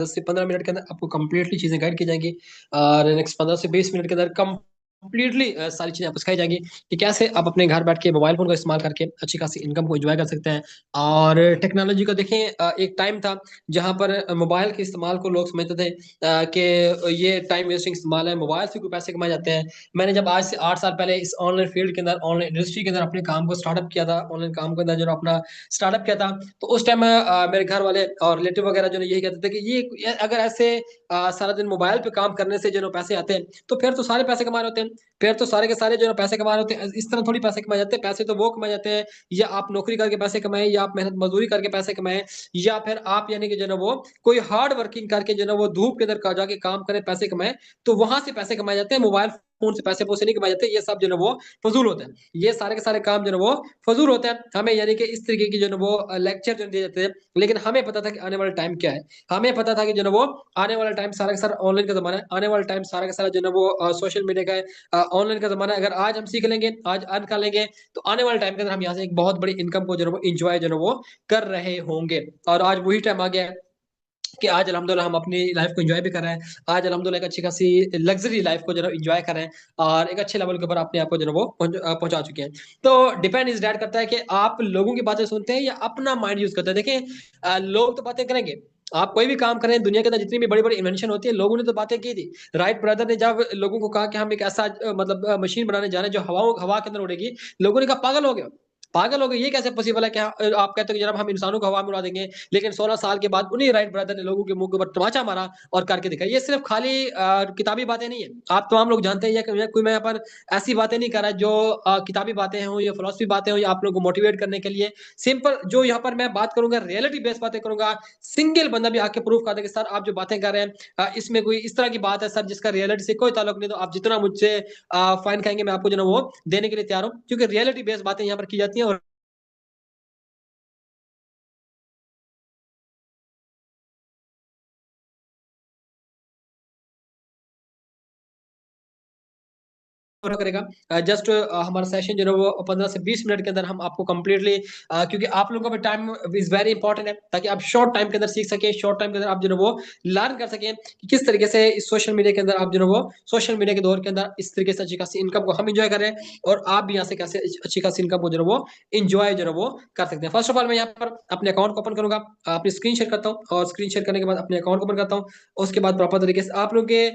10 से 15 मिनट के अंदर आपको कंप्लीटली चीज़ें गाइड की जाएँगी और नेक्स्ट 15 से 20 मिनट के अंदर कंप्लीटली सारी चीज़ें आपको सिखाई जाएँगी कि कैसे आप अपने घर बैठ के मोबाइल फ़ोन का इस्तेमाल करके अच्छी खासी इनकम को एन्जॉय कर सकते हैं। और टेक्नोलॉजी को देखें, एक टाइम था जहाँ पर मोबाइल के इस्तेमाल को लोग समझते थे कि ये टाइम वेस्टिंग इस्तेमाल है, मोबाइल से कोई पैसे कमाए जाते हैं। मैंने जब आज से 8 साल पहले इस ऑनलाइन फ़ील्ड के अंदर, ऑनलाइन इंडस्ट्री के अंदर अपने काम को स्टार्टअप किया था, ऑनलाइन काम के अंदर जो अपना स्टार्टअप किया था, तो उस टाइम मेरे घर वाले और रिलेटिव वगैरह जो है यही कहते थे कि ये अगर ऐसे सारा दिन मोबाइल पे काम करने से जो है ना पैसे आते हैं, तो फिर तो सारे पैसे कमा रहे होते हैं। फिर तो सारे के सारे जो है ना पैसे कमा रहे होते हैं। इस तरह थोड़ी पैसे कमाए जाते हैं, पैसे तो वो कमाए जाते हैं या आप नौकरी करके पैसे कमाएँ या आप मेहनत मज़दूरी करके पैसे कमाएँ या फिर आप यानी कि जो है ना वो कोई हार्ड वर्किंग करके जो है ना वो धूप के अंदर का जाके काम करें, पैसे कमाएँ, तो वहाँ से पैसे कमाए जाते हैं। मोबाइल फ़ोन से पैसे-वैसे नहीं कमाए जाते, ये सब जो है ना वो फ़ुज़ूल होता है। ये सारे के सारे काम जो है ना वो फ़ुज़ूल होता है। हमें यानी कि इस तरीके की जो है ना वो लेक्चर जो दिए जाते हैं, लेकिन हमें पता था कि आने वाला टाइम क्या है। हमें पता था कि जो है ना वो आने वाला टाइम सारा का सारा ऑनलाइन का ज़माना है। आने वाला टाइम सारा का सारा जो है ना वो सोशल मीडिया का है, ऑनलाइन का ज़माना है। अगर आज हम सीख लेंगे, आज अर्न कर लेंगे, तो आने वाले टाइम के अंदर हम यहाँ से एक बहुत बड़ी इनकम को जो है ना वो एन्जॉय जो है ना वो कर रहे होंगे। और आज वही टाइम आ गया है कि आज अल्हम्दुलिल्लाह हम अपनी लाइफ़ को एन्जॉय भी कर रहे हैं। आज अल्हम्दुलिल्लाह एक अच्छी खासी लग्ज़री लाइफ़ को जो है ना एन्जॉय कर रहे हैं और एक अच्छे लेवल के ऊपर अपने आप को जो है ना वो पहुँचा चुके हैं। तो डिपेंड इज़ दैट करता है कि आप लोगों की बातें सुनते हैं या अपना माइंड यूज़ करते हैं। देखिए, लोग तो बातें करेंगे, आप कोई भी काम करें, दुनिया के अंदर जितनी भी बड़ी-बड़ी इन्वेंशन होती है, लोगों ने तो बातें की थी। राइट ब्रदर ने जब लोगों को कहा कि हम एक ऐसा मतलब मशीन बनाने जा रहे हैं जो हवा के अंदर उड़ेगी, लोगों ने कहा पागल हो गए हो। पागल हो गए, ये कैसे पॉसिबल है कि आप कहते हो कि जनाब हम इंसानों को हवा में उड़ा देंगे, लेकिन 16 साल के बाद उन्हीं राइट ब्रदर ने लोगों के मुँह के ऊपर तमाचा मारा और करके दिखाया। ये सिर्फ़ खाली किताबी बातें नहीं है। आप तमाम लोग जानते हैं ये कि कोई मैं यहाँ पर ऐसी बातें नहीं कर रहा जो किताबी बातें हों या फ़िलॉसफ़ी बातें हों या आप लोगों को मोटिवेट करने के लिए। सिंपल जो यहाँ पर मैं बात करूँगा, रियलिटी बेस्ड बातें करूँगा। सिंगल बंदा भी आके प्रूफ़ कर दे कि सर आप जो बातें कर रहे हैं, इसमें कोई इस तरह की बात है सर जिसका रियलिटी से कोई ताल्लुक नहीं, तो आप जितना मुझसे फ़ाइन खाएँगे मैं आपको जो है ना वो देने के लिए तैयार हूँ। क्योंकि रियलिटी बेस्ड बातें यहाँ पर की जाती हैं और करेगा। जस्ट हमारा सेशन जो है वो 15 से 20 मिनट के अंदर हम आपको कंप्लीटली, क्योंकि आप लोगों का भी टाइम इज़ वेरी इंपॉर्टेंट है, ताकि आप शॉर्ट टाइम के अंदर सीख सकें, शॉर्ट टाइम के अंदर आप जो है वो लर्न कर सकें कि किस तरीके से इस सोशल मीडिया के अंदर आप जो है वो सोशल मीडिया के दौर के अंदर इस तरीके से अच्छी खासी इनकम को हम एन्जॉय कर रहे हैं और आप भी यहाँ से कैसे अच्छी खासी इनकम को जो है वो एन्जॉय जो है वो कर सकते हैं। फर्स्ट ऑफ ऑल मैं यहाँ पर अपने अकाउंट को ओपन करूँगा, अपनी स्क्रीन शेयर करता हूँ और स्क्रीन शेयर करने के बाद अपने अकाउंट को ओपन करता हूँ। उसके बाद प्रॉपर तरीके से आप लोगों के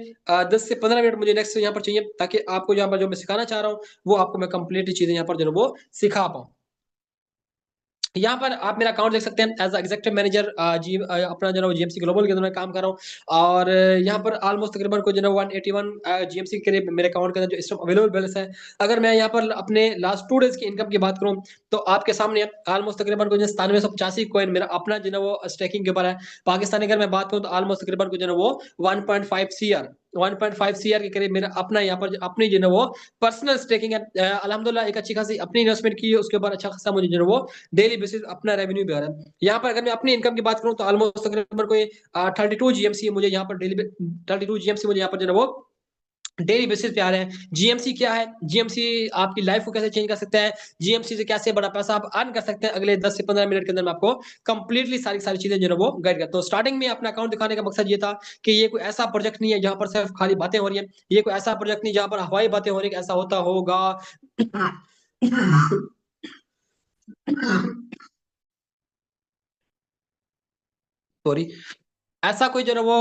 10 से 15 मिनट मुझे नेक्स्ट यहाँ पर चाहिए, ताकि आपको यहाँ पर जो मैं सिखाना चाह रहा हूँ, वो आपको मैं कंप्लीटली चीज़ें यहाँ पर जो है वो सिखा पाऊँ। यहाँ पर आप मेरा अकाउंट देख सकते हैं एज़ एग्ज़ेक्टिव मैनेजर, अपना जो है वो जीएमसी ग्लोबल के अंदर मैं काम कर रहा हूँ और यहाँ पर ऑलमोस्ट तकरीबन को जो है 181 जीएमसी के करीब मेरे अकाउंट के अंदर जो इस टाइम अवेलेबल बैलेंस है। अगर मैं यहाँ पर अपने लास्ट 2 डेज़ की इनकम की बात करूँ, तो आपके सामने है ऑलमोस्ट तकरीबन कुछ 9785 कॉइन मेरा अपना जो है वो स्टेकिंग के ऊपर है। पाकिस्तानी अगर मैं बात करूँ तो ऑलमोस्ट तकरीबन कुछ जो है वो 1.5 सीआर 1.5 सीआर के करीब मेरा अपना यहाँ पर अपनी जो है वो पर्सनल स्टेकिंग है। अल्हम्दुलिल्लाह एक अच्छी खासी अपनी इन्वेस्टमेंट की है, उसके ऊपर अच्छा खासा मुझे जो है वो डेली बेसिस अपना रेवेन्यू भी आ रहा है। यहाँ पर अगर मैं अपनी इनकम की बात करूँ तो ऑलमोस्ट तकरीबन कोई 32 जीएमसी मुझे यहाँ पर डेली 32 जीएमसी मुझे यहाँ पर जो है वो डेली बेसिस पे आ रहे हैं। जीएमसी क्या है? जीएमसी आपकी लाइफ को कैसे चेंज कर सकता है? जीएमसी से कैसे बड़ा पैसा आप अर्न कर सकते हैं? अगले 10 से 15 मिनट के अंदर मैं आपको कंप्लीटली सारी सारी चीज़ें जो है वो गाइड करता हूँ। स्टार्टिंग में अपना अकाउंट दिखाने का मकसद ये था कि ये कोई ऐसा प्रोजेक्ट नहीं है जहाँ पर सिर्फ खाली बातें हो रही हैं। ये कोई ऐसा प्रोजेक्ट नहीं जहाँ पर हवाई बातें हो रही हैं कि ऐसा होता होगा। सॉरी। ऐसा कोई जो है ना वो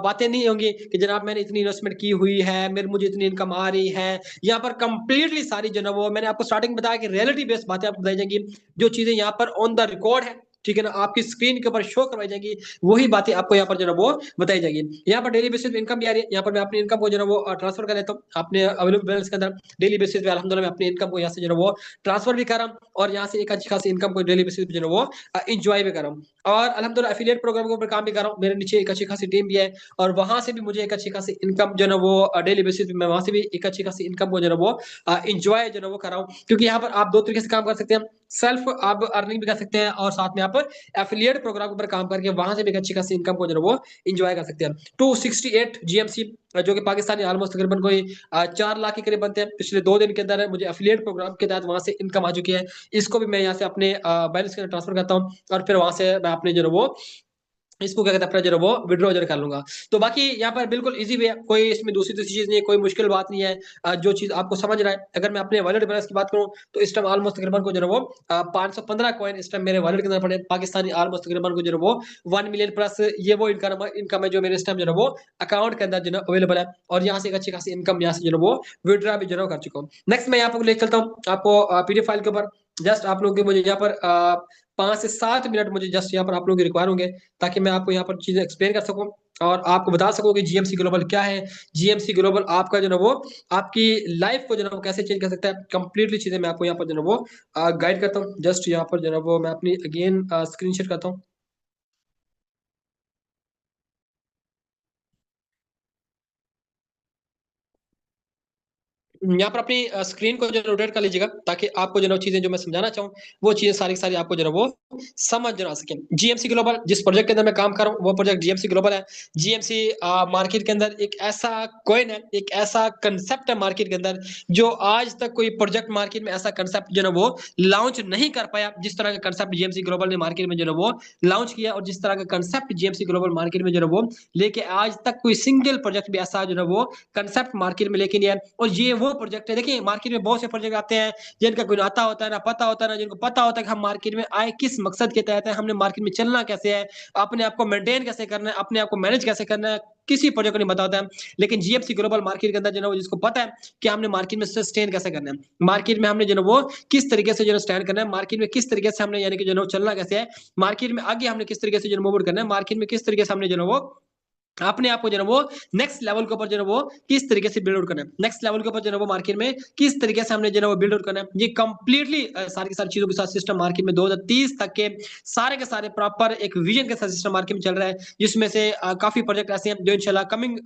बातें नहीं होंगी कि जनाब मैंने इतनी इन्वेस्टमेंट की हुई है, मेरे मुझे इतनी इनकम आ रही है। यहाँ पर कंप्लीटली सारी जो है ना वो मैंने आपको स्टार्टिंग में बताया कि रियलिटी बेस्ड बातें आपको बताई जाएँगी। जो चीज़ें यहाँ पर ऑन द रिकॉर्ड है, ठीक है ना? आपकी स्क्रीन के ऊपर शो करवाई जाएँगी, वही बातें आपको यहाँ पर जो है ना वो बताई जाएँगी। यहाँ पर डेली बेसिस पे इनकम भी आ रही है, यहाँ पर मैं अपनी इनकम को जो है ना वो ट्रांसफर कर लेता हूँ अपने अवेलेबल बैलेंस के अंदर। डेली बेसिस पे अल्हम्दुलिल्लाह मैं अपनी इनकम को यहाँ से जो है ना वो ट्रांसफर भी कर रहा हूँ और यहाँ से एक अच्छी खासी इनकम को डेली बेसिस पे जो है ना वो एन्जॉय भी कर रहा हूँ। और अल्हम्दुलिल्लाह एफिलिएट प्रोग्राम के ऊपर काम भी कर रहा हूँ। मेरे नीचे एक अच्छी खासी टीम भी है और वहाँ से भी मुझे एक अच्छी खासी इनकम जो है ना वो डेली बेसिस पे मैं वहाँ से भी एक अच्छी खासी इनकम को जो है ना वो एन्जॉय जो है ना वो कर रहा हूँ। क्योंकि यहाँ पर आप 2 तरीके से काम कर सकते हैं। सेल्फ आप अर्निंग भी कर सकते हैं और साथ में आप एफिलिएट प्रोग्राम के ऊपर काम करके वहाँ से भी एक अच्छी खासी इनकम को जो है ना वो एन्जॉय कर सकते हैं। 268 जीएमसी जो कि पाकिस्तानी ऑलमोस्ट तकरीबन कोई 4 लाख के करीब बनते हैं। पिछले 2 दिन के अंदर मुझे एफिलिएट प्रोग्राम के तहत वहाँ से इनकम आ चुकी है। इसको भी मैं यहाँ से अपने बैलेंस के अंदर ट्रांसफर करता हूँ और फिर वहाँ से मैं अपने जो है वो इसको क्या कहते हैं अपना जो है वो विड्रॉ जो कर लूँगा। तो बाकी यहाँ पर बिल्कुल ईज़ी वे है, कोई इसमें दूसरी-तीसरी चीज़ नहीं है, कोई मुश्किल बात नहीं है। जो चीज़ आपको समझ रहा है, अगर मैं अपने वॉलेट बैलेंस की बात करूँ, तो इस टाइम ऑलमोस्ट तकरीबन को जो है वो 515 कॉइन इस टाइम मेरे वॉलेट के अंदर पड़े हैं, पाकिस्तानी ऑलमोस्ट तकरीबन को जो है वो 1 मिलियन प्लस ये वो इनकम है जो मेरे इस टाइम जो है वो अकाउंट के अंदर जो है ना अवेलेबल है और यहाँ से एक अच्छी खासी इनकम यहाँ से जो है वो विथड्रॉ भी जो है वो कर चुका हूँ। नेक्स्ट मैं यहाँ पर लेके चलता हूँ आपको पीडीएफ फाइल के ऊपर। जस्ट आप लोगों के मुझे यहाँ पर 5 से 7 मिनट मुझे जस्ट यहाँ पर आप लोगों के रिक्वायर होंगे ताकि मैं आपको यहाँ पर चीज़ें एक्सप्लेन कर सकूँ और आपको बता सकूँ कि जीएमसी ग्लोबल क्या है। जीएमसी ग्लोबल आपका जो है ना वो आपकी लाइफ को जो है ना वो कैसे चेंज कर सकता है। कंप्लीटली चीज़ें मैं आपको यहाँ पर जो है ना वो गाइड करता हूँ। जस्ट यहाँ पर जो है ना वो मैं अपनी अगेन स्क्रीन शेयर करता हूँ। यहाँ पर अपनी स्क्रीन को जो है रोटेट कर लीजिएगा ताकि आपको जो है ना चीजें जो मैं समझाना चाहूँ वो चीजें सारी की सारी आपको जो है वो समझ जो आ सके। जीएमसी ग्लोबल जिस प्रोजेक्ट के अंदर मैं काम कर रहा हूँ वो प्रोजेक्ट जीएमसी ग्लोबल है। जीएमसी मार्केट के अंदर एक ऐसा कॉइन है, एक ऐसा कंसेप्ट है मार्केट के अंदर जो आज तक कोई प्रोजेक्ट मार्केट में ऐसा कंसेप्ट जो है वो लॉन्च नहीं कर पाया जिस तरह का कंसेप्ट जीएमसी ग्लोबल ने मार्केट में जो है वो लॉन्च किया और जिस तरह का कंसेप्ट जीएमसी ग्लोबल मार्केट में जो है वो लेके आज तक कोई सिंगल प्रोजेक्ट भी ऐसा जो है वो कंसेप्ट मार्केट में लेके नहीं आया। और ये वो प्रोजेक्ट है, देखिए मार्केट में बहुत से प्रोजेक्ट आते हैं जिनका कोई आता होता है ना पता होता है ना जिनको पता होता है कि हम मार्केट में आए किस मकसद के तहत है, हमने मार्केट में चलना कैसे है, अपने आप को मेंटेन कैसे करना है, अपने आप को मैनेज कैसे करना है, किसी प्रोजेक्ट को नहीं पता होता है। लेकिन जीएफसी ग्लोबल मार्केट के अंदर जो है जिसको पता है कि हमने मार्केट में सस्टेन कैसे करना है, मार्केट में हमने जो है वो किस तरीके से जो है स्टैंड करना है, मार्केट में किस तरीके से हमने यानी कि जो है चलना कैसे है, मार्केट में आगे हमने किस तरीके से जो है मूव करना है, मार्केट में किस तरीके से हमने जो है वो अपने आप को जो है वो नेक्स्ट लेवल के ऊपर जो है वो किस तरीके से बिल्ड आउट करना है, नेक्स्ट लेवल के ऊपर जो है वो मार्केट में किस तरीके से हमने जो है वो बिल्ड आउट करना है। ये कंप्लीटली सारी की सारी चीजों के साथ सिस्टम मार्केट में 2030 तक के सारे प्रॉपर एक विजन के साथ सिस्टम मार्केट में चल रहा है जिसमें से काफी प्रोजेक्ट ऐसे हैं जो इंशाल्लाह कमिंग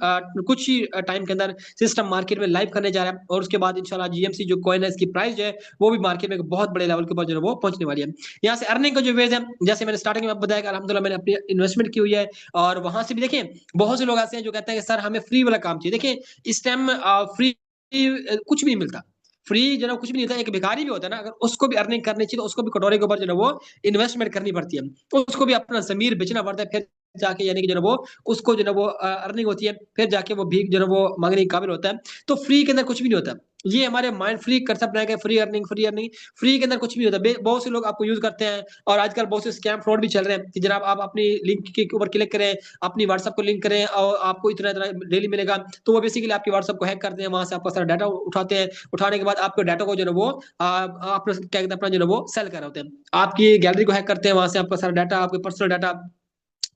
कुछ ही टाइम के अंदर सिस्टम मार्केट में लाइव करने जा रहा है और उसके बाद इंशाल्लाह जीएमसी जो कॉइन है इसकी प्राइस जो है वो भी मार्केट में एक बहुत बड़े लेवल के ऊपर जो है वो पहुंचने वाली है। यहाँ से अर्निंग का जो वेज है जैसे मैंने स्टार्टिंग में बताया कि अल्हम्दुलिल्लाह मैंने अपनी इन्वेस्टमेंट की हुई है और वहां से भी देखिए बहुत से लोग ऐसे हैं जो कहते हैं कि सर हमें फ्री वाला काम चाहिए। देखिए इस टाइम फ्री कुछ भी नहीं मिलता, फ्री जो है कुछ भी नहीं होता। एक भिखारी भी होता है ना, अगर उसको भी अर्निंग करनी चाहिए तो उसको भी कटोरे के ऊपर जो है वो इन्वेस्टमेंट करनी पड़ती है, तो उसको भी अपना जमीर बेचना पड़ता है, फिर जाके यानी कि जो है वो उसको जो है वो अर्निंग होती है, फिर जाके वो भीख जो है वो मांगने के काबिल होता है। तो फ्री के अंदर कुछ भी नहीं होता। ये हमारे माइंड फ्री कंसेप्ट बनाया गया, free earning free earning, free के अंदर कुछ भी नहीं होता। बहुत से लोग आपको यूज करते हैं और आजकल बहुत से स्कैम फ्रॉड भी चल रहे हैं कि जनाब आप अपनी लिंक के ऊपर क्लिक करें, अपनी व्हाट्सएप को लिंक करें और आपको इतना इतना डेली मिलेगा, तो वो बेसिकली आपकी व्हाट्सएप को हैक करते हैं, वहां से आपका सारा डाटा उठाते हैं, उठाने के बाद आपके डाटा को जो है वो आप क्या कहते हैं अपना जो है वो सेल कर रहे होते हैं, आपकी गैलरी को हैक करते हैं, वहां से आपका सारा डाटा, आपके पर्सनल डाटा,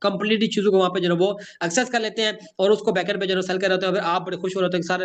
कंप्लीटली चीजों को वहां पे जो है वो एक्सेस कर लेते हैं और उसको बैकएंड पे जो है सेल कर रहे होते हैं। फिर आप बड़े खुश हो रहे होते हैं कि सर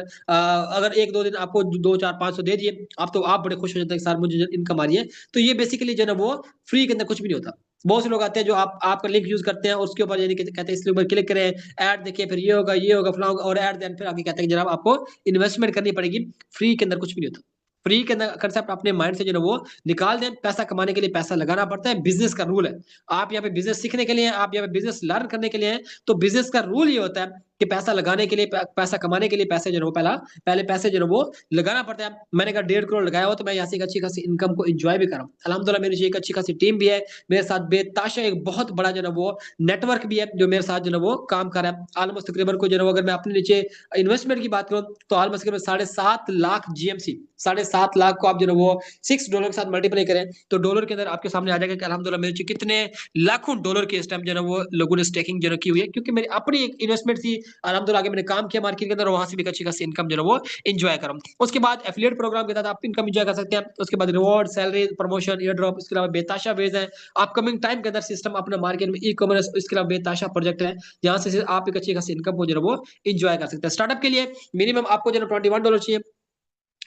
अगर एक दो दिन आपको 2 4 500 दे दिए आप, तो आप बड़े खुश हो जाते हैं कि सर मुझे इनकम आ रही है। तो ये बेसिकली जो है वो फ्री के अंदर कुछ भी नहीं होता। बहुत से लोग आते हैं जो आपका लिंक यूज करते हैं और उसके ऊपर यानी कि कहते हैं इसके ऊपर क्लिक करें, ऐड देखिए, फिर ये होगा फलाना होगा और ऐड देन फिर आगे कहते हैं कि जनाब आपको इन्वेस्टमेंट करनी पड़ेगी। फ्री के अंदर कुछ भी नहीं होता। फ्री के अंदर कंसेप्ट अपने माइंड से जो है वो निकाल दें। पैसा कमाने के लिए पैसा लगाना पड़ता है, बिजनेस का रूल है। आप यहाँ पे बिजनेस सीखने के लिए, आप यहाँ पे बिजनेस लर्न करने के लिए हैं, तो बिजनेस का रूल ये होता है कि पैसा लगाने के लिए, पैसा कमाने के लिए पैसे जो है वो पहले पैसे जो है वो लगाना पड़ता है। मैंने कहा 1.5 करोड़ लगाया हो तो मैं यहाँ से एक अच्छी खासी इनकम को एंजॉय भी कर रहा हूँ। अल्हम्दुलिल्लाह मेरी एक अच्छी खासी टीम भी है मेरे साथ, बेताशा एक बहुत बड़ा जो है वो नेटवर्क भी है जो मेरे साथ जो है वो काम कर रहा है। ऑलमोस्ट तकरीबन को जो है अगर मैं अपने नीचे इन्वेस्टमेंट की बात करूँ तो ऑलमोस्ट तकरीबन 7.5 लाख जीएमसी, 7.5 लाख को आप जो है वो $6 के साथ मल्टीप्लाई करें तो डॉलर के अंदर आपके सामने आ जाएगा कि अल्हम्दुलिल्लाह मेरे नीचे कितने लाखों डॉलर के इस टाइम जो है वो लोगों ने स्टेकिंग जो है की हुई है, क्योंकि मेरी अपनी एक इन्वेस्टमेंट थी। अल्हम्दुलिल्लाह आगे मैंने काम किया मार्केट के अंदर और वहां से भी अच्छी खासी इनकम जो है वो एंजॉय करूँ। उसके बाद एफिलिएट प्रोग्राम के तहत आप इनकम एंजॉय कर सकते हैं। उसके बाद reward, salary, promotion, air drop, इसके अलावा बेताशा वेज है। अपकमिंग टाइम के अंदर सिस्टम अपना मार्केट में ई कॉमर्स, इसके अलावा बेताशा प्रोजेक्ट है जहां से आप एक अच्छी खासी इनकम को जो है वो एंजॉय कर सकते हैं। स्टार्टअप के लिए मिनिमम आपको जो है $21 चाहिए।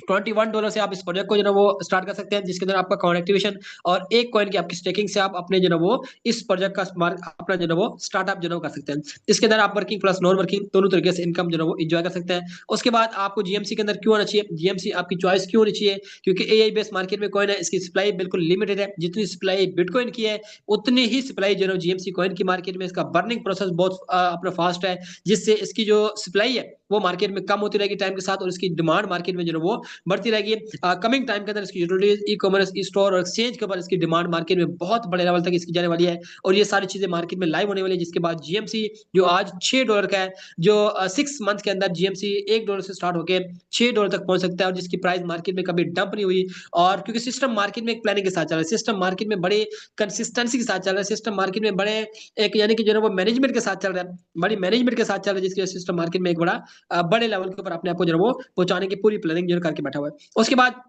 $21 से आप इस प्रोजेक्ट को जो है वो स्टार्ट कर सकते हैं, जिसके अंदर आपका अकाउंट एक्टिवेशन और एक कॉइन की आपकी स्टेकिंग से आप अपने जो है वो इस प्रोजेक्ट का अपना जो है वो स्टार्टअप जो है कर सकते हैं। इसके अंदर आप वर्किंग प्लस नॉन वर्किंग दोनों तरीके से इनकम जो है वो एंजॉय कर सकते हैं। उसके बाद आपको जीएमसी के अंदर क्यों आना चाहिए, जीएमसी आपकी चॉइस क्यों होनी चाहिए, क्योंकि एआई बेस्ड मार्केट में कॉइन है, इसकी सप्लाई बिल्कुल लिमिटेड है। जितनी सप्लाई बिटकॉइन की है उतनी ही सप्लाई जो है जीएमसी कॉइन की मार्केट में, इसका बर्निंग प्रोसेस बहुत अपना फास्ट है, जिससे इसकी जो सप्लाई है वो मार्केट में कम होती रहेगी टाइम के साथ, और इसकी डिमांड मार्केट में जो है वो बढ़ती रहेगी। कमिंग टाइम के अंदर इसकी utilities, e commerce, e store और एक्सचेंज के ऊपर इसकी डिमांड मार्केट में बहुत बड़े लेवल तक इसकी जाने वाली है, और ये सारी चीजें मार्केट में लाइव होने वाली है। जिसके बाद जीएमसी जो आज $6 का है, जो 6 मंथ के अंदर जीएमसी $1 से स्टार्ट होकर $6 तक पहुंच सकता है, और जिसकी प्राइस मार्केट में कभी डंप नहीं हुई। और क्योंकि सिस्टम मार्केट में एक प्लानिंग के साथ चल रहा है, सिस्टम मार्केट में बड़े कंसिस्टेंसी के साथ चल रहा है, सिस्टम मार्केट में बड़े एक यानी कि जो है वो मैनेजमेंट के साथ चल रहा है, बड़ी मैनेजमेंट के साथ चल रहा है, जिसकी वजह से सिस्टम मार्केट में एक बड़ा बड़े लेवल के ऊपर अपने आप को जो है वो पहुंचाने की पूरी प्लानिंग जो है करके बैठा हुआ है। उसके बाद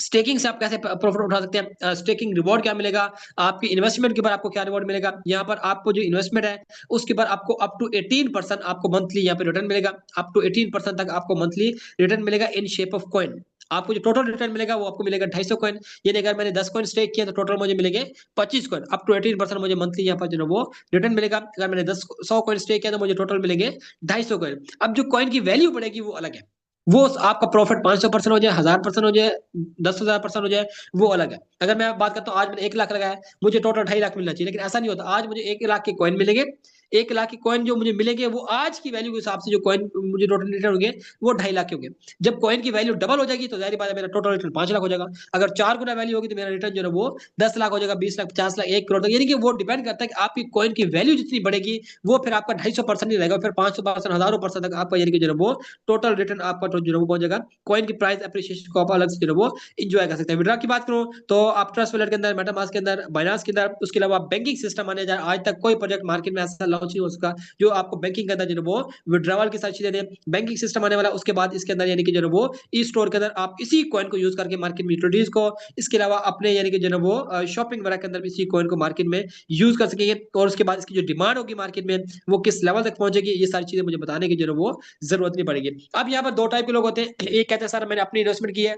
स्टेकिंग से आप कैसे प्रॉफिट उठा सकते हैं, स्टेकिंग रिवॉर्ड क्या मिलेगा, आपकी इन्वेस्टमेंट के ऊपर आपको क्या रिवॉर्ड मिलेगा, यहाँ पर आपको जो इन्वेस्टमेंट है उसके ऊपर आपको अप टू 18% आपको मंथली यहाँ पे रिटर्न मिलेगा, अप टू 18% तक आपको मंथली रिटर्न मिलेगा इन शेप ऑफ कॉइन। आपको जो टोटल रिटर्न मिलेगा वो आपको मिलेगा 250 कॉइन, यानी अगर मैंने 10 कॉइन स्टेक किया तो टोटल मुझे मिलेंगे 25 कॉइन, अप टू 18% मुझे मंथली यहाँ पर जो है वो रिटर्न मिलेगा। अगर मैंने 100 कॉइन स्टेक किया तो मुझे टोटल मिलेंगे 250 कॉइन। अब जो कॉइन की वैल्यू बढ़ेगी वो अलग है, वो आपका प्रॉफिट 500% हो जाए, 1000% हो जाए, 10,000% हो जाए, वो अलग है। अगर मैं बात करता हूँ आज मैंने 1 लाख लगाया, मुझे टोटल 2.5 लाख मिलना चाहिए, लेकिन ऐसा नहीं होता। आज मुझे 1 लाख के कॉइन मिलेंगे, 1 लाख के कॉइन जो मुझे मिलेंगे वो आज की वैल्यू के हिसाब से जो कॉइन मुझे टोटल रिटर्न होंगे वो 2.5 लाख के होंगे। जब कॉइन की वैल्यू डबल हो जाएगी तो जाहिर बात है मेरा टोटल रिटर्न 5 लाख हो जाएगा। अगर 4 गुना वैल्यू होगी तो मेरा रिटर्न जो है वो 10 लाख हो जाएगा, 20 लाख, 50 लाख, 1 करोड़ तक। यानी कि वो डिपेंड करता है कि आपकी कॉइन की वैल्यू जितनी बढ़ेगी वो फिर आपका 250% नहीं रहेगा, फिर 500%, हजारों परसेंट तक आपका यानी कि जो है वो टोटल रिटर्न आपका जो है वो पहुंच जाएगा। कॉइन की प्राइस एप्रिसिएशन को आप अलग से जो है वो इंजॉय कर सकते हैं। विड्रॉ की बात करूं तो आप ट्रस्ट वॉलेट के अंदर, मेटामास्क के अंदर, बाइनांस के अंदर, उसके अलावा बैंकिंग सिस्टम आने जाए, आज तक कोई प्रोजेक्ट मार्केट में ऐसा लॉन्च नहीं हो सका जो आपको बैंकिंग के अंदर जो है वो विड्रॉवल के साथ चीजें दें। बैंकिंग सिस्टम आने वाला, उसके बाद इसके अंदर यानी कि जो है वो ई स्टोर के अंदर आप इसी कॉइन को यूज करके मार्केट में यूटिलिटीज को, इसके अलावा अपने यानी कि जो है वो शॉपिंग वगैरह के अंदर भी इसी कॉइन को मार्केट में यूज कर सकेंगे। और उसके बाद इसकी जो डिमांड होगी मार्केट में वो किस लेवल तक पहुंचेगी, ये सारी चीजें मुझे बताने की जो है वो जरूरत नहीं पड़ेगी। अब यहाँ पर दो टाइप के लोग होते हैं, एक कहते हैं सर मैंने अपनी इन्वेस्टमेंट की है,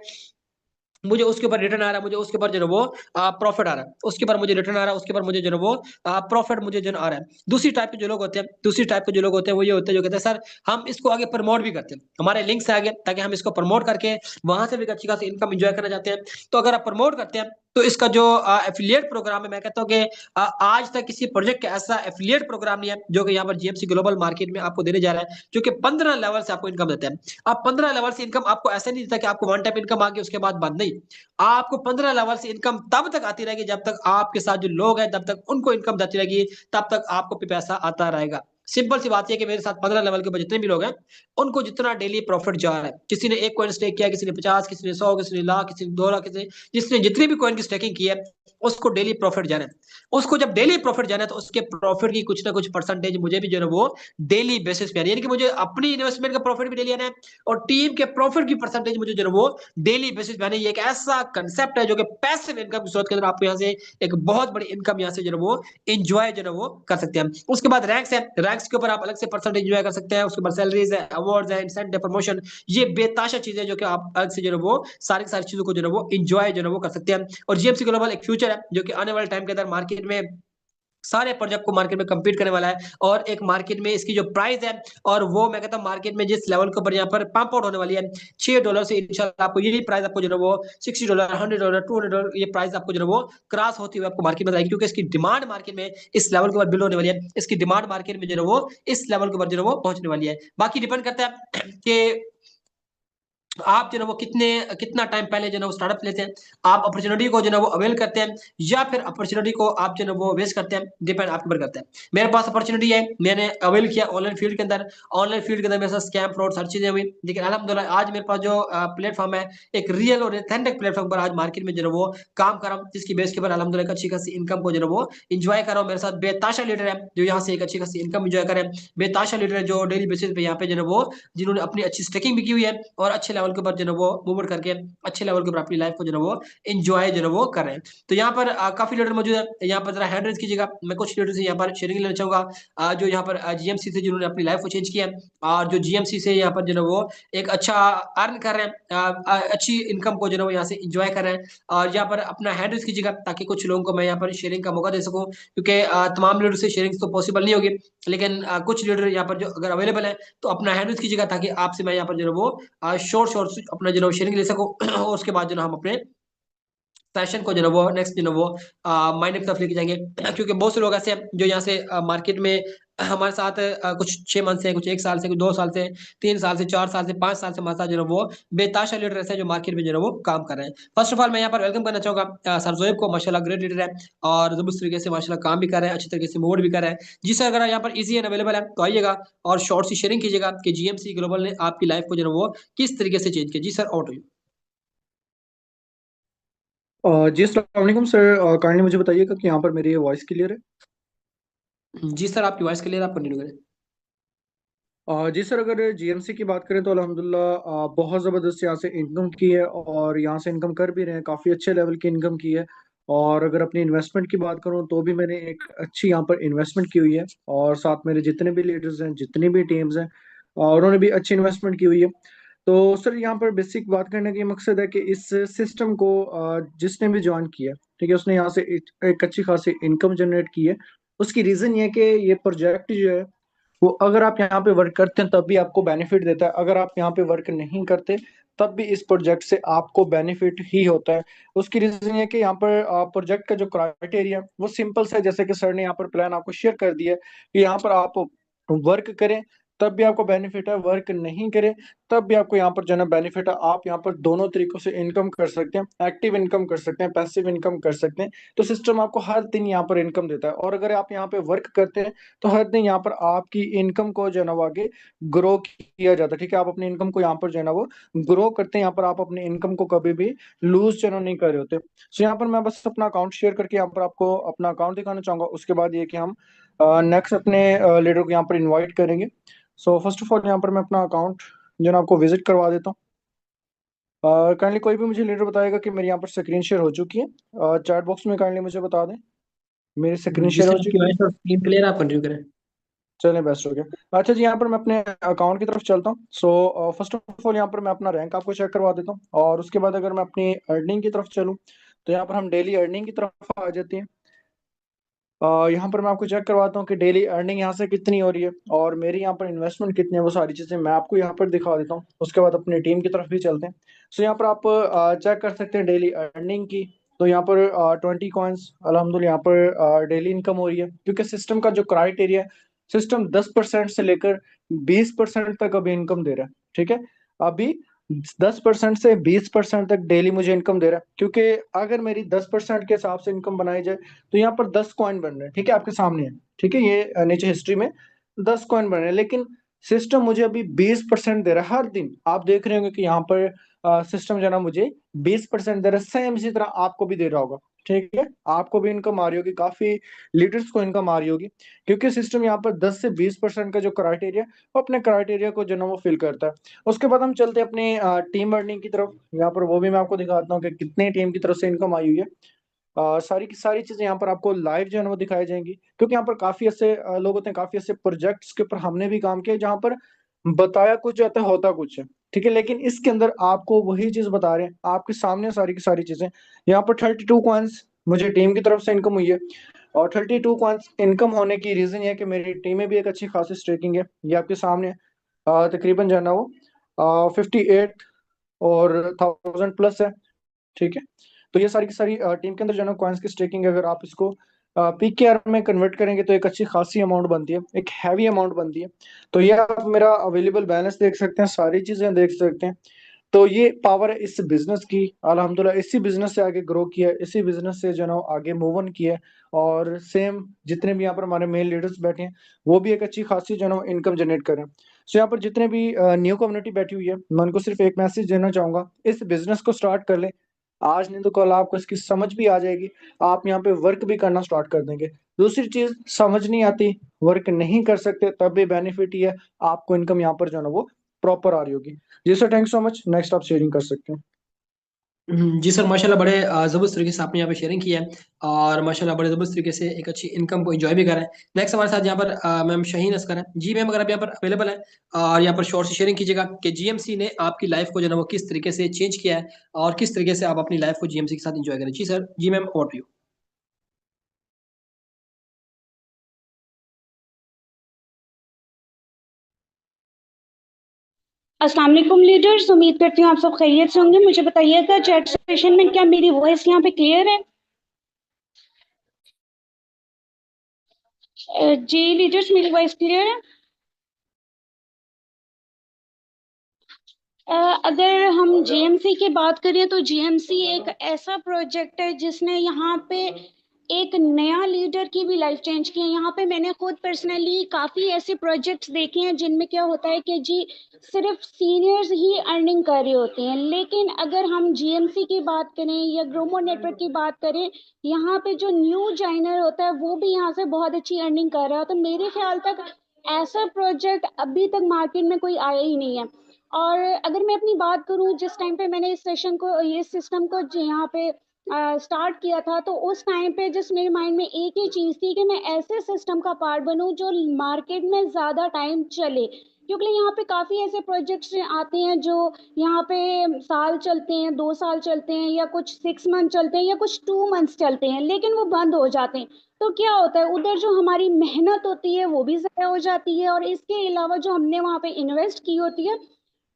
मुझे उसके ऊपर रिटर्न आ रहा है, मुझे उसके ऊपर जो है वो प्रॉफिट आ रहा है, उसके ऊपर मुझे रिटर्न आ रहा है, उसके ऊपर मुझे जो है वो प्रॉफिट मुझे जो है आ रहा है। दूसरी टाइप के जो लोग होते हैं, दूसरी टाइप के जो लोग होते हैं वो ये होते हैं जो कहते हैं सर हम इसको आगे प्रमोट भी करते हैं, हमारे लिंक से आगे, ताकि हम इसको प्रमोट करके वहां से भी एक अच्छी खासी इनकम एंजॉय करना चाहते हैं। तो अगर आप प्रमोट करते हैं तो इसका जो एफिलिएट प्रोग्राम है, मैं कहता हूँ कि आज तक किसी प्रोजेक्ट का ऐसा एफिलिएट प्रोग्राम नहीं है जो कि यहाँ पर जीएमसी ग्लोबल मार्केट में आपको देने जा रहा है, जो कि 15 लेवल से आपको इनकम देता है। अब 15 लेवल से इनकम आपको ऐसे नहीं देता कि आपको वन टाइम इनकम आ गई उसके बाद बंद, नहीं। आपको 15 लेवल से इनकम तब तक आती रहेगी जब तक आपके साथ जो लोग हैं, तब तक उनको इनकम जाती रहेगी, तब तक आपको भी पैसा आता रहेगा। सिंपल सी बात है कि मेरे साथ 15 लेवल के ऊपर जितने भी लोग हैं उनको जितना डेली प्रॉफिट जा रहा है, किसी ने 1 कॉइन स्टेक किया, किसी ने 50, किसी ने 100, किसी ने लाख, किसी ने 2 लाख, किसी जिसने जितनी भी कॉइन की स्टेकिंग की है उसको डेली प्रॉफिट जाना है। उसको जब डेली प्रॉफिट जाना है तो उसके प्रॉफिट की कुछ ना कुछ परसेंटेज मुझे भी जो है वो डेली बेसिस पे आनी है, यानी कि मुझे अपनी इन्वेस्टमेंट का प्रॉफिट भी डेली आना है और टीम के प्रॉफिट की परसेंटेज मुझे जो है वो डेली बेसिस पे आनी है। ये एक ऐसा कंसेप्ट है जो कि पैसिव इनकम की स्रोत के अंदर आपको यहाँ से एक बहुत बड़ी इनकम यहाँ से जो है वो एंजॉय जो है वो कर सकते हैं। उसके बाद रैंक्स है, रैंक्स के ऊपर आप अलग से परसेंटेज एंजॉय कर सकते हैं। उसके बाद सैलरीज है, अवार्ड्स है, इंसेंटिव, प्रमोशन, ये बेताशा चीजें जो कि आप अलग से जो है वो सारी सारी चीजों को जो है वो एंजॉय जो है वो कर सकते हैं। और जीएमसी ग्लोबल एक फ्यूचर है जो कि आने वाले टाइम के अंदर मार्केट में सारे प्रोजेक्ट को मार्केट में compete करने वाला है, और एक मार्केट में इसकी जो प्राइस है और वो मैं कहता हूँ मार्केट में जिस लेवल के ऊपर यहाँ पर पंप आउट होने वाली है $6 से, इंशाल्लाह आपको यही प्राइस आपको जो है वो $60, $100, $200 ये प्राइस आपको जो है वो क्रॉस होती हुई आपको मार्केट में आएगी, क्योंकि इसकी डिमांड मार्केट में इस लेवल के ऊपर बिल होने वाली है, इसकी डिमांड मार्केट में जो है वो इस लेवल के ऊपर जो है वो पहुंचने वाली है। बाकी डिपेंड करता है कि आप जो है वो कितना टाइम पहले जो है वो स्टार्टअप लेते हैं, आप अपॉर्चुनिटी को जो है वो अवेल करते हैं, या फिर अपॉर्चुनिटी को आप जो है वो वेस्ट करते हैं, डिपेंड आपके ऊपर करता है। मेरे पास अपॉर्चुनिटी है, मैंने अवेल किया ऑनलाइन फील्ड के अंदर, ऑनलाइन फील्ड के अंदर मेरे साथ स्कैम फ्रॉड हर चीजें हुई, लेकिन अल्हम्दुलिल्लाह आज मेरे पास जो प्लेटफॉर्म है एक रियल और ऑथेंटिक प्लेटफॉर्म पर आज मार्केट में जो है वो काम कर रहा हूँ, जिसकी बेस के ऊपर अल्हम्दुलिल्लाह अच्छी खासी इनकम को जो है वो इंजॉय कर रहा हूँ। मेरे साथ बेताशा लीडर है जो यहाँ से एक अच्छी खासी इनकम इंजॉय करें, बेताशा लीडर है जो डेली बेसिस पे यहाँ पे जो है वो जिन्होंने अपनी अच्छी स्टेकिंग भी की हुई है और अच्छे लेवल के ऊपर जो है वो मूवमेंट करके अच्छे लेवल के ऊपर अपनी लाइफ को जो है वो एंजॉय जो है वो कर रहे हैं। तो यहाँ पर काफी लीडर मौजूद है, यहाँ पर जरा हैंड रेज कीजिएगा, मैं कुछ लीडर से यहाँ पर शेयरिंग लेना चाहूंगा, जो यहाँ पर जीएमसी से जिन्होंने अपनी लाइफ को चेंज किया है और जो जीएमसी से यहाँ पर जो है वो एक अच्छा अर्न कर रहे हैं, अच्छी इनकम को जो है वो यहाँ से इंजॉय कर रहे हैं। और यहाँ पर अपना हैंड रेज कीजिएगा ताकि कुछ लोगों को मैं यहाँ पर शेयरिंग का मौका दे सकूँ, क्योंकि तमाम लीडर से शेयरिंग तो पॉसिबल नहीं होगी, लेकिन कुछ लीडर यहाँ पर जो अगर अवेलेबल है तो अपना हैंड रेज कीजिएगा ताकि आपसे मैं यहाँ पर जो है वो शॉर्ट शॉर्ट अपना जो है शेयरिंग ले सकूं और उसके बाद जो है हम अपने सेशन को जो है वो नेक्स्ट जो है वो माइंड की तरफ लेके जाएंगे क्योंकि बहुत से लोग ऐसे हैं जो यहाँ से मार्केट में हमारे साथ कुछ 6 मंथ से, कुछ 1 साल से, कुछ 2 साल से, 3 साल से, 4 साल से, 5 साल से हमारे साथ जो है वो बेताशा लीडर ऐसे हैं जो मार्केट में जो है वो काम कर रहे हैं। फर्स्ट ऑफ ऑल मैं यहाँ पर वेलकम करना चाहूंगा सर जोएब को। माशाल्लाह ग्रेट लीडर है और जबरदस्त तरीके से माशाल्लाह काम भी कर रहे हैं, अच्छी तरीके से मोड भी कर रहे हैं। जी सर, अगर यहाँ पर इजी एंड अवेलेबल है तो आइएगा और शॉर्ट सी शेयरिंग कीजिएगा कि जीएमसी ग्लोबल ने आपकी लाइफ को जो है वो किस तरीके से चेंज किया। जी सर, आउट टू यू। जी अस्सलाम वालेकुम सर, काइंडली मुझे बताइएगा कि यहाँ पर मेरी वॉइस क्लियर है। जी सर, आपकी वॉइस क्लियर, आप कंटिन्यू करें। जी सर, अगर जीएमसी की बात करें तो अल्हम्दुलिल्लाह बहुत ज़बरदस्त यहाँ से इनकम की है और यहाँ से इनकम कर भी रहे हैं, काफ़ी अच्छे लेवल की इनकम की है। और अगर अपनी इन्वेस्टमेंट की बात करूँ तो भी मैंने एक अच्छी यहाँ पर इन्वेस्टमेंट की हुई है, और साथ मेरे जितने भी लीडर्स हैं, जितनी भी टीम्स हैं, उन्होंने भी अच्छी इन्वेस्टमेंट की हुई है। तो सर यहाँ पर बेसिक बात करने का मकसद है कि इस सिस्टम को जिसने भी ज्वाइन किया, ठीक है, उसने यहाँ से एक अच्छी खासी इनकम जनरेट की है। उसकी रीज़न ये है कि ये प्रोजेक्ट जो है वो, अगर आप यहाँ पे वर्क करते हैं तब भी आपको बेनिफिट देता है, अगर आप यहाँ पे वर्क नहीं करते तब भी इस प्रोजेक्ट से आपको बेनिफिट ही होता है। उसकी रीजन ये है कि यहाँ पर प्रोजेक्ट का जो क्राइटेरिया वो सिंपल सा है, जैसे कि सर ने यहाँ पर प्लान आपको शेयर कर दिया है कि यहाँ पर आप वर्क करें तब भी आपको बेनिफिट है, वर्क नहीं करें तब भी आपको यहाँ पर जो है बेनिफिट है। आप यहाँ पर दोनों तरीकों से इनकम कर सकते हैं, एक्टिव इनकम कर सकते हैं, पैसिव इनकम कर सकते हैं। तो सिस्टम आपको हर दिन यहाँ पर इनकम देता है, और अगर आप यहाँ पे वर्क करते हैं तो हर दिन यहाँ पर आपकी इनकम को जो है ना वो आगे ग्रो किया जाता है। ठीक है, आप अपनी इनकम को यहाँ पर जो है ना वो ग्रो करते हैं, यहाँ पर आप अपनी इनकम को कभी भी लूज जो है ना नहीं कर रहे होते। सो यहाँ पर मैं बस अपना अकाउंट शेयर करके यहाँ पर आपको अपना अकाउंट दिखाना चाहूंगा, उसके बाद ये कि हम नेक्स्ट अपने लीडर को यहाँ पर इन्वाइट करेंगे। सो फर्स्ट ऑफ ऑल यहाँ पर मैं अपना अकाउंट जो है ना आपको विजिट करवा देता हूँ। काइंडली कोई भी मुझे लीडर बताएगा कि मेरी यहाँ पर स्क्रीन शेयर हो चुकी है, चैट बॉक्स में काइंडली मुझे बता दें मेरी स्क्रीन जी शेयर हो सर, आपकी चुकी है। वॉइस और स्क्रीन क्लियर, आप कंटिन्यू करें। चलें, बेस्ट हो गया। अच्छा जी, यहाँ पर मैं अपने अकाउंट की तरफ चलता हूँ। सो फर्स्ट ऑफ ऑल यहाँ पर मैं अपना रैंक आपको चेक करवा देता हूँ, और उसके बाद अगर मैं अपनी अर्निंग की तरफ चलूँ तो यहाँ पर हम डेली अर्निंग की तरफ आ जाते हैं। यहाँ पर मैं आपको चेक करवाता हूँ कि डेली अर्निंग यहाँ से कितनी हो रही है और मेरी यहाँ पर इन्वेस्टमेंट कितनी है, वो सारी चीज़ें मैं आपको यहाँ पर दिखा देता हूँ। उसके बाद अपनी टीम की तरफ भी चलते हैं। सो यहाँ पर आप चेक कर सकते हैं डेली अर्निंग की। तो यहाँ पर 20 कॉइन्स अल्हम्दुलिल्लाह यहाँ पर डेली इनकम हो रही है, क्योंकि सिस्टम का जो क्राइटेरिया है, सिस्टम 10% से लेकर 20% तक अभी इनकम दे रहा है। ठीक है, अभी 10% से 20% तक डेली मुझे इनकम दे रहा है, क्योंकि अगर मेरी 10% के हिसाब से इनकम बनाई जाए तो यहाँ पर 10 कॉइन बन रहे हैं। ठीक है, आपके सामने है। ठीक है, ये नीचे हिस्ट्री में 10 कॉइन बन रहे हैं, लेकिन सिस्टम मुझे अभी 20% दे रहा है हर दिन। आप देख रहे होंगे कि यहाँ पर सिस्टम जो है ना मुझे 20% दे रहा है, सेम इसी तरह आपको भी दे रहा होगा। ठीक है, आपको भी इनकम आ रही होगी, काफी लीडर्स को इनकम आ रही होगी, क्योंकि सिस्टम यहाँ पर 10 से 20% का जो क्राइटेरिया वो अपने क्राइटेरिया को जो है ना वो फिल करता है। उसके बाद हम चलते हैं अपनी टीम अर्निंग की तरफ। यहाँ पर वो भी मैं आपको दिखाता हूँ कि कितने टीम की तरफ से इनकम आई हुई है। सारी की सारी चीजें यहाँ पर आपको लाइव जो है ना वो दिखाई जाएंगी, क्योंकि यहाँ पर काफी ऐसे लोग होते हैं, काफी ऐसे प्रोजेक्ट्स के ऊपर हमने भी काम किया जहाँ पर बताया कुछ जाता है, होता कुछ है। ठीक है, लेकिन इसके अंदर आपको वही चीज बता रहे हैं आपके सामने, सारी की सारी चीजें। यहाँ पर 32 कॉइन्स मुझे टीम की तरफ से इनकम हुई है, और 32 कॉइन्स इनकम होने की रीजन ये है कि मेरी टीम में भी एक अच्छी खासी स्टेकिंग है। ये आपके सामने है। तकरीबन जो है ना वो 58 और 1000 प्लस है। ठीक है, तो ये सारी की सारी टीम के अंदर जो है ना कॉइन्स की स्टेकिंग, अगर आप इसको पीकेआर में कन्वर्ट करेंगे तो एक अच्छी खासी अमाउंट बनती है, एक हैवी अमाउंट बनती है। तो ये आप मेरा अवेलेबल बैलेंस देख सकते हैं, सारी चीजें देख सकते हैं। तो ये पावर है इस बिजनेस की। अल्हम्दुलिल्लाह इसी बिजनेस से आगे ग्रो किया है, इसी बिजनेस से जो है ना आगे मूव ऑन किया है। और सेम जितने भी यहाँ पर हमारे मेल लीडर्स बैठे हैं, वो भी एक अच्छी खासी जो है ना इनकम जनरेट कर रहे हैं। सो यहाँ पर जितने भी न्यू कम्युनिटी बैठी हुई है, मैं उनको सिर्फ एक मैसेज देना चाहूंगा, इस बिजनेस को स्टार्ट कर लें। आज नहीं तो कल आपको इसकी समझ भी आ जाएगी, आप यहाँ पे वर्क भी करना स्टार्ट कर देंगे। दूसरी चीज, समझ नहीं आती, वर्क नहीं कर सकते, तब भी बेनिफिट ही है, आपको इनकम यहाँ पर जो है ना वो प्रॉपर आ रही होगी। जी sir, thank so much. Next आप शेयरिंग कर सकते हैं। जी सर, माशाल्लाह बड़े ज़बरदस्त तरीके से आपने यहाँ पे शेयरिंग की है और माशाल्लाह बड़े ज़बरदस्त तरीके से एक अच्छी इनकम को एंजॉय भी कर रहे हैं। नेक्स्ट हमारे साथ यहाँ पर मैम शहीन असकर है। जी मैम, अगर आप यहाँ पर अवेलेबल हैं और यहाँ पर शॉर्ट से शेयरिंग कीजिएगा कि जीएमसी ने आपकी लाइफ को जो है ना वो किस तरीके से चेंज किया है और किस तरीके से आप अपनी लाइफ को जीएमसी के साथ एंजॉय करें। जी सर, जी मैम, ओवर टू यू। अस्सलाम वालेकुम लीडर्स, उम्मीद करती हूँ आप सब खैरियत से होंगे। मुझे बताइएगा चैट सेशन में क्या मेरी वॉइस यहाँ पे क्लियर है? जी लीडर्स, मेरी वॉइस क्लियर है? अगर हम जीएमसी की बात करें तो जीएमसी एक ऐसा प्रोजेक्ट है जिसने यहाँ पे एक नया लीडर की भी लाइफ चेंज की है। यहाँ पे मैंने खुद पर्सनली काफी ऐसे प्रोजेक्ट्स देखे हैं जिनमें क्या होता है कि जी सिर्फ सीनियर्स ही अर्निंग कर रहे होते हैं, लेकिन अगर हम जीएमसी की बात करें या ग्रोमो नेटवर्क की बात करें, यहाँ पे जो न्यू जॉइनर होता है वो भी यहाँ से बहुत अच्छी अर्निंग कर रहा है। तो मेरे ख्याल तक ऐसा प्रोजेक्ट अभी तक मार्केट में कोई आया ही नहीं है। और अगर मैं अपनी बात करूं, जिस टाइम पे मैंने इस सेशन को, ये सिस्टम को यहाँ पे स्टार्ट किया था, तो उस टाइम पे जस्ट मेरे माइंड में एक ही चीज थी कि मैं ऐसे सिस्टम का पार्ट बनूं जो मार्केट में ज्यादा टाइम चले, क्योंकि यहाँ पे काफी ऐसे प्रोजेक्ट्स आते हैं जो यहाँ पे साल चलते हैं, 2 साल चलते हैं, या कुछ 6 मंथ चलते हैं, या कुछ 2 मंथ्स चलते हैं, लेकिन वो बंद हो जाते हैं। तो क्या होता है, उधर जो हमारी मेहनत होती है वो भी ज़ाया हो जाती है, और इसके अलावा जो हमने वहाँ पे इन्वेस्ट की होती है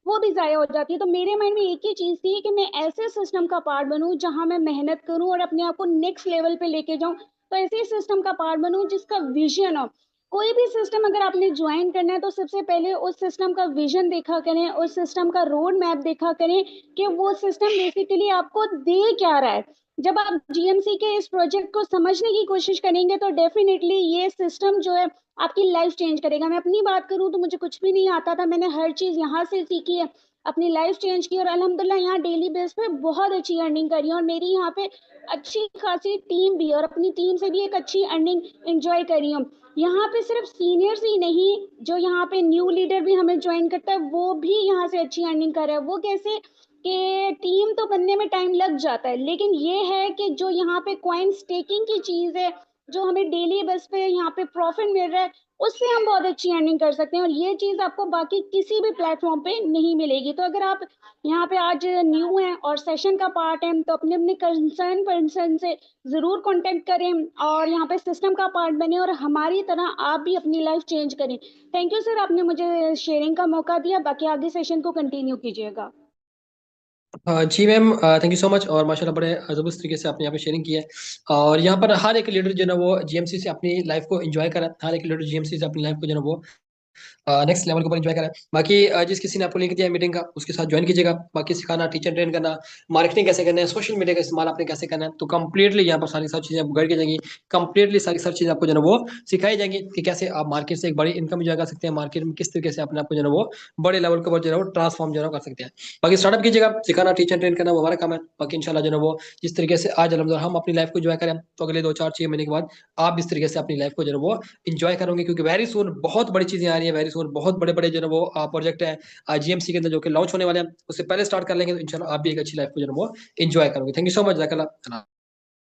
वो भी ज़ाया हो जाती है। तो मेरे माइंड में एक ही चीज़ थी कि मैं ऐसे सिस्टम का पार्ट बनूं जहां मैं मेहनत करूं और अपने आप को नेक्स्ट लेवल पे लेके जाऊं। तो ऐसे सिस्टम का पार्ट बनूं जिसका विजन हो। कोई भी सिस्टम अगर आपने ज्वाइन करना है तो सबसे पहले उस सिस्टम का विजन देखा करें, उस सिस्टम का रोड मैप देखा करें कि वो सिस्टम बेसिकली आपको दे क्या रहा है। जब आप जीएमसी के इस प्रोजेक्ट को समझने की कोशिश करेंगे तो डेफिनेटली ये सिस्टम जो है आपकी लाइफ चेंज करेगा। मैं अपनी बात करूं तो मुझे कुछ भी नहीं आता था, मैंने हर चीज यहाँ से सीखी है, अपनी लाइफ चेंज की, और अल्हम्दुलिल्लाह यहाँ डेली बेस पे बहुत अच्छी अर्निंग करी है, और मेरी यहाँ पे अच्छी खासी टीम भी है, और अपनी टीम से भी एक अच्छी अर्निंग एंजॉय करी हूँ। यहाँ पे सिर्फ सीनियर्स ही नहीं, जो यहाँ पे न्यू लीडर भी हमें ज्वाइन करता है वो भी यहाँ से अच्छी अर्निंग कर रहा है। वो कैसे कि टीम तो बनने में टाइम लग जाता है, लेकिन ये है कि जो यहाँ पे कॉइन स्टेकिंग की चीज है, जो हमें डेली बेस पे यहाँ पे प्रॉफिट मिल रहा है, उससे हम बहुत अच्छी अर्निंग कर सकते हैं, और ये चीज आपको बाकी किसी भी प्लेटफॉर्म पे नहीं मिलेगी। तो अगर आप यहाँ पे आज न्यू हैं और सेशन का पार्ट है तो अपने अपने कंसर्न पर्सन से जरूर कांटेक्ट करें, और यहाँ पे सिस्टम का पार्ट बने, और हमारी तरह आप भी अपनी लाइफ चेंज करें। थैंक यू सर, आपने मुझे शेयरिंग का मौका दिया। बाकी आगे सेशन को कंटिन्यू कीजिएगा। जी ma'am, thank you so much. और माशाल्लाह बड़े ज़बरदस्त तरीके से आपने यहाँ पे शेयरिंग की है। और यहाँ पर हर एक लीडर जो है ना वो जीएमसी से अपनी लाइफ को एंजॉय करा, हर एक लीडर जीएमसी से अपनी लाइफ को जो है ना वो नेक्स्ट लेवल के ऊपर एंजॉय करा है। बाकी जिस किसी ने आपको लिंक दिया है मीटिंग का उसके साथ ज्वाइन कीजिएगा। बाकी सिखाना, टीचर ट्रेन करना, मार्केटिंग कैसे करना है, सोशल मीडिया का इस्तेमाल आपने कैसे करना है, तो कंप्लीटली यहाँ पर सारी चीजें आपको गाइड की जाएंगी। कंप्लीटली सारी चीजें आपको जो है ना वो सिखाई जाएंगी कि कैसे आप मार्केट से एक बड़ी इनकम एंजॉय कर सकते हैं, मार्केट में किस तरीके से अपने आपको जो है ना वो बड़े लेवल के ऊपर जो है वो ट्रांसफॉर्म जो है कर सकते हैं। बाकी स्टार्टअप कीजिएगा, सिखाना, टीचर ट्रेन करना वो हमारा काम है। बाकी इंशाल्लाह जो है वो जिस तरीके से आज अलहमदुलिल्लाह हम अपनी लाइफ को एंजॉय करें, तो अगले 2 4 6 महीने के बाद आप इस तरीके से अपनी लाइफ को जो है वो एंजॉय करोगे, क्योंकि वेरी सुन बहुत बड़ी चीजें आ रही है, वेरी सुन बहुत बड़े बड़े जो है वो प्रोजेक्ट है जीएमसी के अंदर जो कि लॉन्च होने वाले हैं, उससे पहले स्टार्ट कर लेंगे तो इंशाल्लाह आप भी एक अच्छी लाइफ को जो है वो एंजॉय करोगे। थैंक यू सो मच, जज़ाकल्लाह।